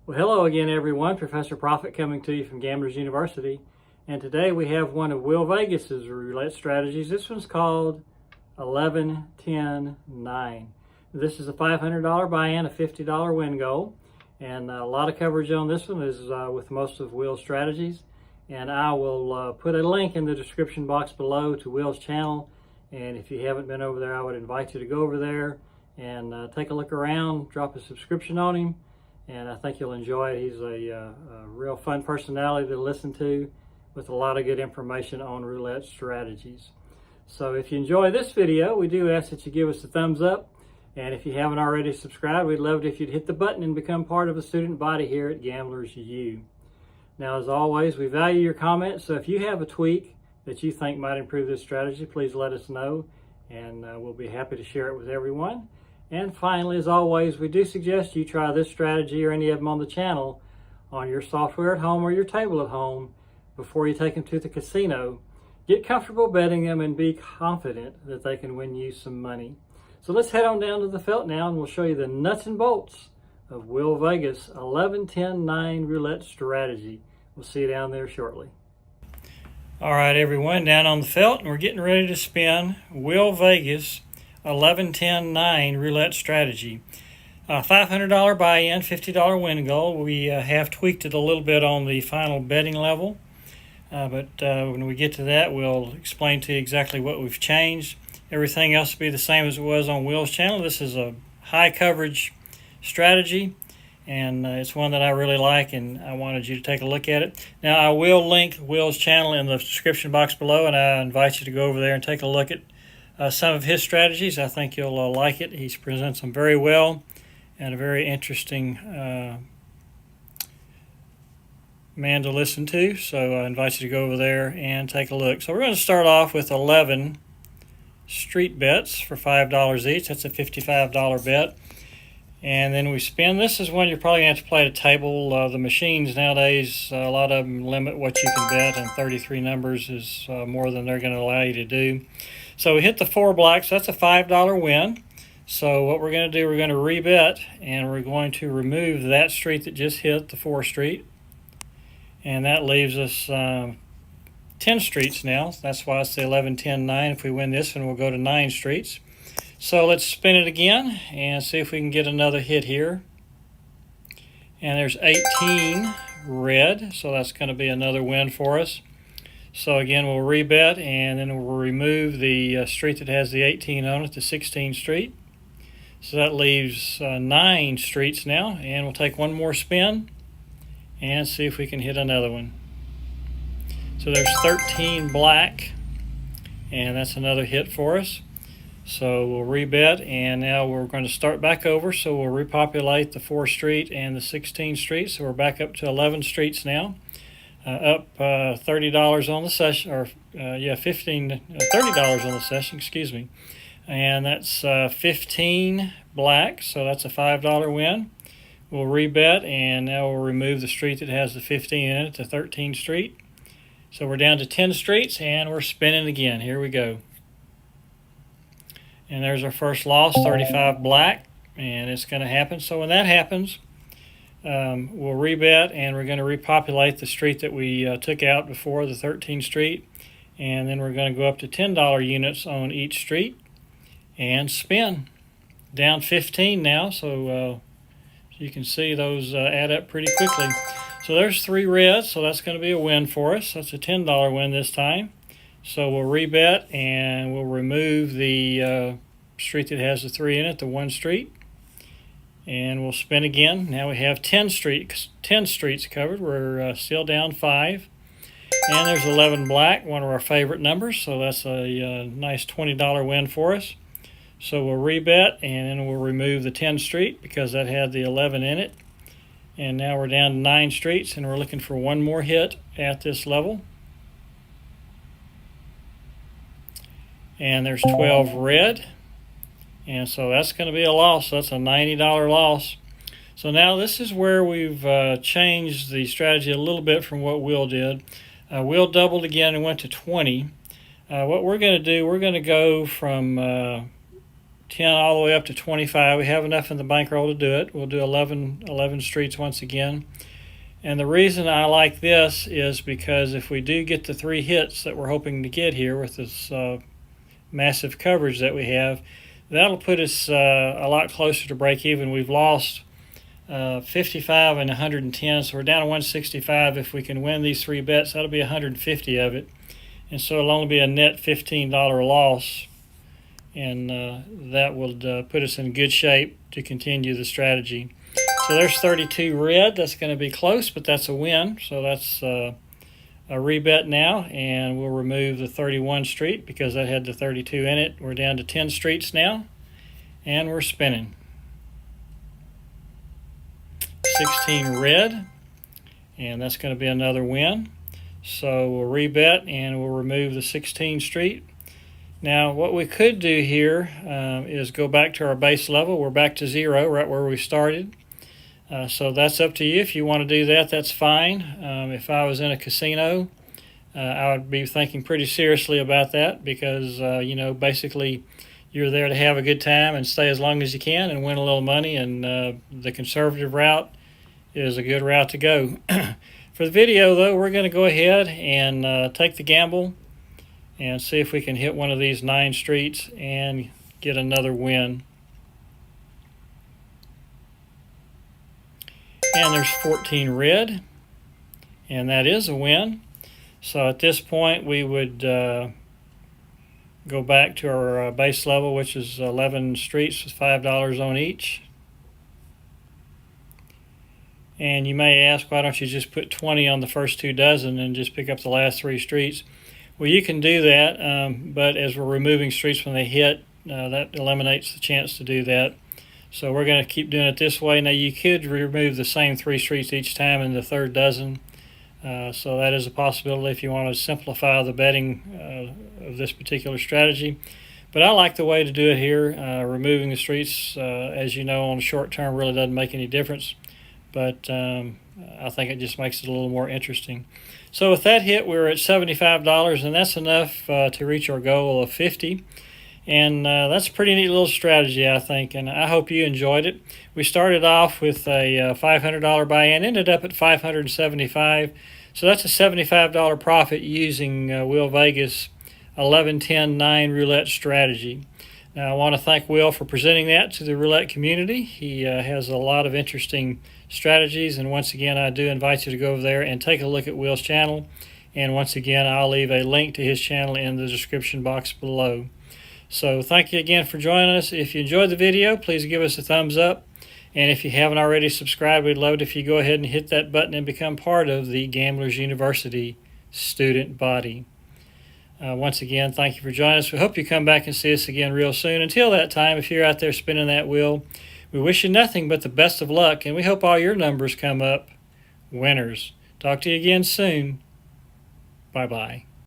Well, hello again, everyone. Professor Profit coming to you from Gamblers University. And today we have one of Will Vegas's roulette strategies. This one's called 11-10-9. This is a $500 buy-in, a $50 win goal. And a lot of coverage on this one is with most of Will's strategies. And I will put a link in the description box below to Will's channel. And if you haven't been over there, I would invite you to go over there and take a look around, drop a subscription on him. And I think you'll enjoy it. He's a real fun personality to listen to with a lot of good information on roulette strategies. So if you enjoy this video, we do ask that you give us a thumbs up. And if you haven't already subscribed, we'd love it if you'd hit the button and become part of the student body here at Gamblers U. Now, as always, we value your comments. So if you have a tweak that you think might improve this strategy, please let us know. And we'll be happy to share it with everyone. And finally, as always, we do suggest you try this strategy or any of them on the channel on your software at home or your table at home before you take them to the casino. Get comfortable betting them and be confident that they can win you some money. So let's head on down to the felt now and we'll show you the nuts and bolts of Will Vegas 11-10-9 roulette strategy. We'll see you down there shortly. All right, everyone, down on the felt, and we're getting ready to spin Will Vegas 11-10-9 roulette strategy. $500 buy-in, $50 win goal. We have tweaked it a little bit on the final betting level, but when we get to that, we'll explain to you exactly what we've changed. Everything else will be the same as it was on Will's channel. This is a high coverage strategy, and it's one that I really like, and I wanted you to take a look at it. Now, I will link Will's channel in the description box below, and I invite you to go over there and take a look at some of his strategies. I think you'll like it. He presents them very well and a very interesting man to listen to. So I invite you to go over there and take a look. So we're going to start off with 11 street bets for $5 each. That's a $55 bet. And then we spin. This is one you're probably going to have to play at a table. The machines nowadays, a lot of them limit what you can bet, and 33 numbers is more than they're going to allow you to do. So we hit the 4 blacks. That's a $5 win. So what we're going to do, we're going to rebet, and we're going to remove that street that just hit the 4 street. And that leaves us 10 streets now. That's why it's the 11-10-9. If we win this one, we'll go to 9 streets. So let's spin it again and see if we can get another hit here. And there's 18 red, so that's going to be another win for us. So again, we'll rebet, and then we'll remove the street that has the 18 on it, the 16th street. So that leaves 9 streets now, and we'll take one more spin and see if we can hit another one. So there's 13 black, and that's another hit for us. So we'll rebet, and now we're going to start back over. So we'll repopulate the 4th street and the 16th street. So we're back up to 11 streets now. Up $30 on the session, or $30 on the session, excuse me. And that's 15 black, so that's a $5 win. We'll rebet, and now we'll remove the street that has the 15 in it, the 13th street. So we're down to 10 streets, and we're spinning again. Here we go. And there's our first loss, 35 black, and it's going to happen. So when that happens, we'll rebet, and we're going to repopulate the street that we took out before, the 13th street, and then we're going to go up to $10 units on each street and spin. Down 15 now, so you can see those add up pretty quickly. So there's 3 reds, so that's going to be a win for us. That's a $10 win this time. So we'll rebet, and we'll remove the street that has the 3 in it, the 1 street. And we'll spin again. Now we have 10 streets covered. We're still down 5. And there's 11 black, one of our favorite numbers. So that's a nice $20 win for us. So we'll rebet, and then we'll remove the 10 street because that had the 11 in it. And now we're down to 9 streets, and we're looking for one more hit at this level. And there's 12 red. And so that's going to be a loss. That's a $90 loss. So now this is where we've changed the strategy a little bit from what Will did. Will doubled again and went to 20. What we're going to do, we're going to go from 10 all the way up to 25. We have enough in the bankroll to do it. We'll do 11 streets once again. And the reason I like this is because if we do get the 3 hits that we're hoping to get here with this massive coverage that we have, that'll put us a lot closer to break even. We've lost 55 and 110, so we're down to 165. If we can win these 3 bets, that'll be 150 of it. And so it'll only be a net $15 loss. And that will put us in good shape to continue the strategy. So there's 32 red. That's going to be close, but that's a win. So that's a rebet now, and we'll remove the 31 street because that had the 32 in it. We're down to 10 streets now, and we're spinning. 16 red, and that's going to be another win. So we'll rebet, and we'll remove the 16 street. Now, what we could do here is go back to our base level. We're back to 0, right where we started. So that's up to you. If you want to do that, that's fine. If I was in a casino, I would be thinking pretty seriously about that because, basically you're there to have a good time and stay as long as you can and win a little money, and the conservative route is a good route to go. For the video, though, we're going to go ahead and take the gamble and see if we can hit one of these 9 streets and get another win. And there's 14 red, and that is a win. So at this point, we would go back to our base level, which is 11 streets with $5 on each. And you may ask, why don't you just put 20 on the first 2 dozen and just pick up the last 3 streets? Well, you can do that, but as we're removing streets when they hit, that eliminates the chance to do that. So we're going to keep doing it this way. Now, you could remove the same 3 streets each time in the 3rd dozen. So that is a possibility if you want to simplify the betting of this particular strategy. But I like the way to do it here. Removing the streets, as you know, on the short term really doesn't make any difference. But I think it just makes it a little more interesting. So with that hit, we're at $75, and that's enough to reach our goal of $50. And that's a pretty neat little strategy, I think, and I hope you enjoyed it. We started off with a $500 buy-in, ended up at $575. So that's a $75 profit using WillVegas 11-10-9 roulette strategy. Now, I want to thank Will for presenting that to the roulette community. He has a lot of interesting strategies, and once again, I do invite you to go over there and take a look at Will's channel. And once again, I'll leave a link to his channel in the description box below. So thank you again for joining us. If you enjoyed the video, please give us a thumbs up. And if you haven't already subscribed, we'd love it if you go ahead and hit that button and become part of the Gamblers University student body. Once again, thank you for joining us. We hope you come back and see us again real soon. Until that time, if you're out there spinning that wheel, we wish you nothing but the best of luck, and we hope all your numbers come up winners. Talk to you again soon. Bye-bye.